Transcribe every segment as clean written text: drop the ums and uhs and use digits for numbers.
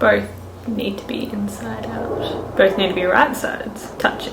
Both need to be inside out. Both need to be right sides touching.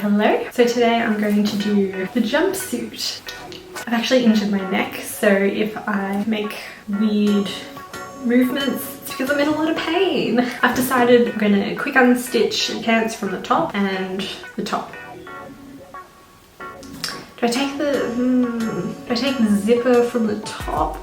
Hello. So today I'm going to do the jumpsuit. I've actually injured my neck, so if I make weird movements, it's because I'm in a lot of pain. I've decided I'm going to quick unstitch the pants from the top and the top. Do I take the zipper from the top?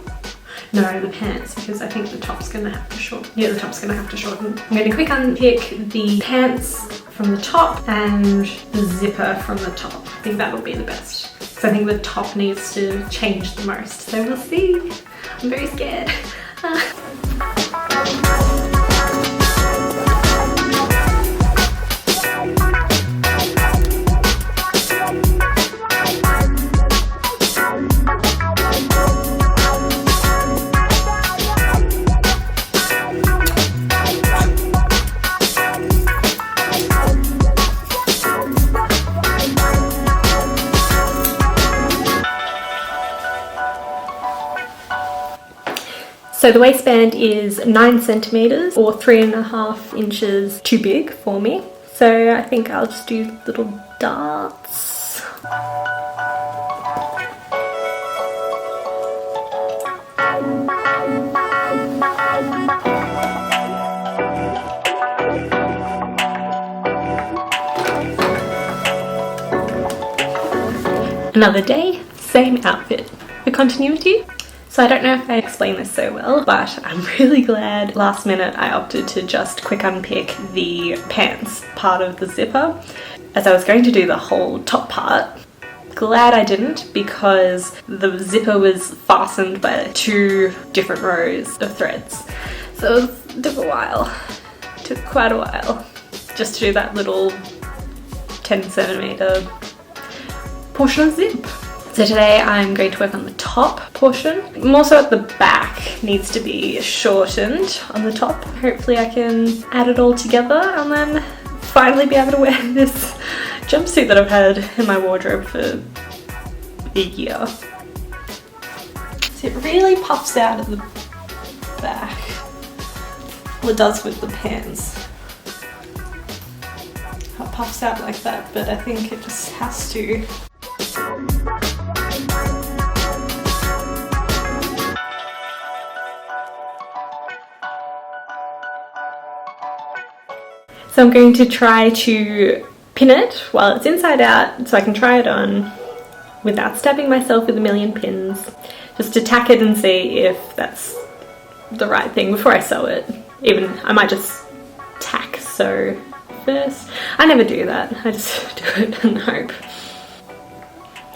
No, the pants, because I think the top's gonna have to shorten. Yeah, the top's gonna have to shorten. I'm gonna quick unpick the pants from the top and the zipper from the top. I think that'll be the best. So I think the top needs to change the most. So we'll see. I'm very scared. So the waistband is 9 centimeters or 3.5 inches too big for me. So I think I'll just do little darts. Another day, same outfit. For continuity. So I don't know if I explained this so well, but I'm really glad last minute I opted to just quick unpick the pants part of the zipper, as I was going to do the whole top part, glad I didn't, because the zipper was fastened by 2 different rows of threads. So it took a while. It took quite a while just to do that little 10cm portion of zip. So today I'm going to work on the top portion. More so at the back, needs to be shortened on the top. Hopefully I can add it all together and then finally be able to wear this jumpsuit that I've had in my wardrobe for a year. So it really puffs out at the back. Well, it does with the pants. It puffs out like that, but I think it just has to. So I'm going to try to pin it while it's inside out so I can try it on without stabbing myself with a million pins. Just to tack it and see if that's the right thing before I sew it. Even, I might just tack sew first. I never do that, I just do it and hope.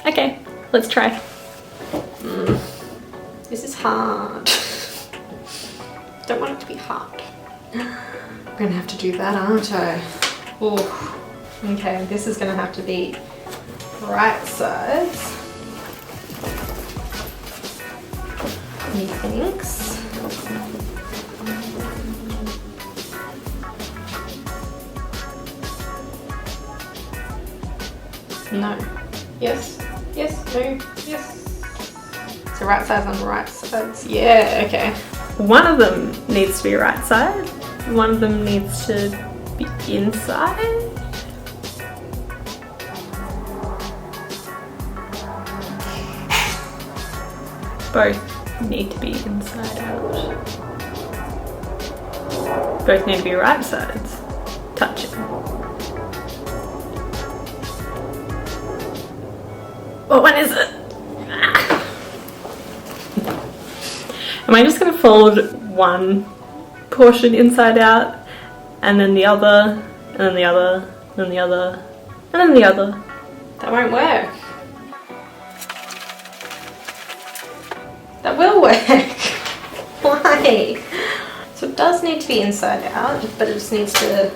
Okay, let's try. This is hard. Don't want it to be hard. I'm gonna have to do that, aren't I? Oh, okay, this is gonna have to be right sides. Methinks. No. Yes. Yes. No. Yes. So right sides on right sides. Yeah. Okay. One of them needs to be right side. One of them needs to be inside. Both need to be inside out. Both need to be right sides. Touching. What one is it? Am I just going to fold one portion inside out, and then the other, and then the other, and then the other, and then the other? That won't work. That will work. Why? So it does need to be inside out, but it just needs to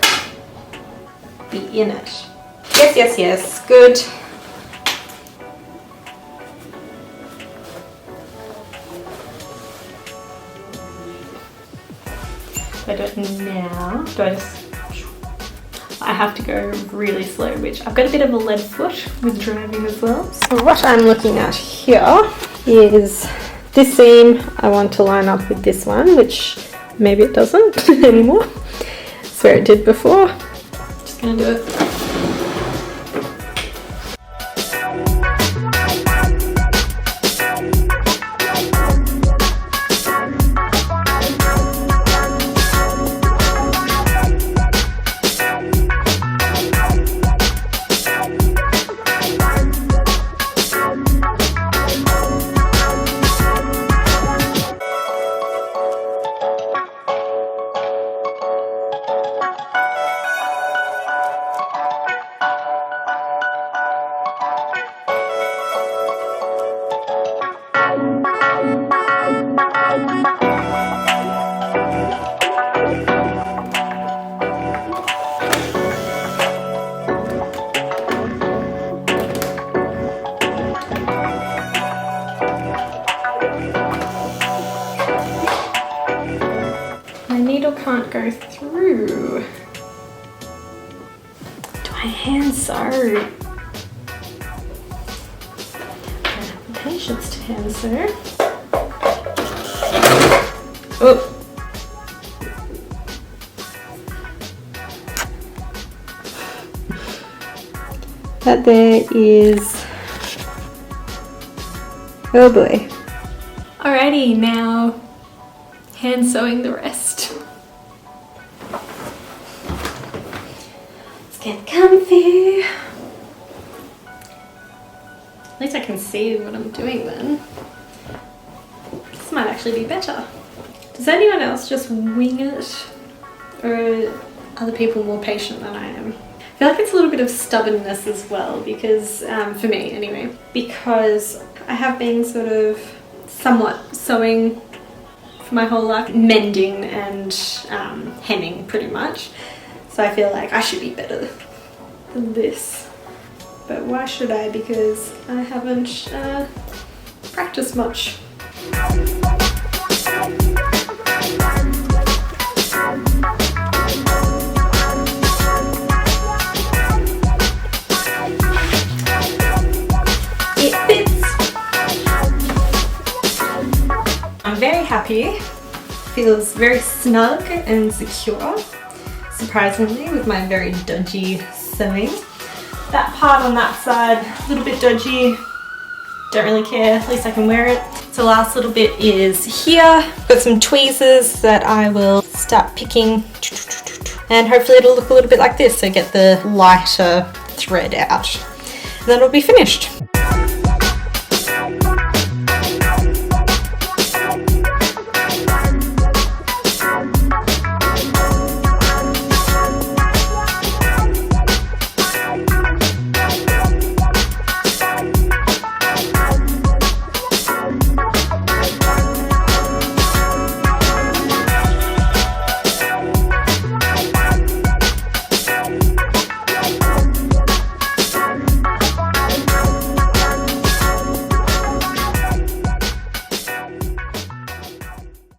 be in it. Yes, yes, yes. Good. I do it now. Do I just... I have to go really slow, which I've got a bit of a lead foot with driving as well. So what I'm looking at here is this seam I want to line up with this one, which maybe it doesn't anymore. That's where it did before. Just gonna do it. Can't go through. Do I hand sew? I don't have the patience to hand sew. Oh. That there is, oh boy. Alrighty, now hand sewing the rest. Let's get comfy. At least I can see what I'm doing then. This might actually be better. Does anyone else just wing it? Or are other people more patient than I am? feel like it's a little bit of stubbornness as well because, for me anyway, because I have been sort of somewhat sewing for my whole life, mending and hemming pretty much. So I feel like I should be better than this. But why should I? Because I haven't practiced much. It fits. I'm very happy. Feels very snug and secure, surprisingly, with my very dodgy sewing. That part on that side, a little bit dodgy. Don't really care, at least I can wear it. So last little bit is here. Got some tweezers that I will start picking, and hopefully it'll look a little bit like this, so get the lighter thread out. And then it'll be finished.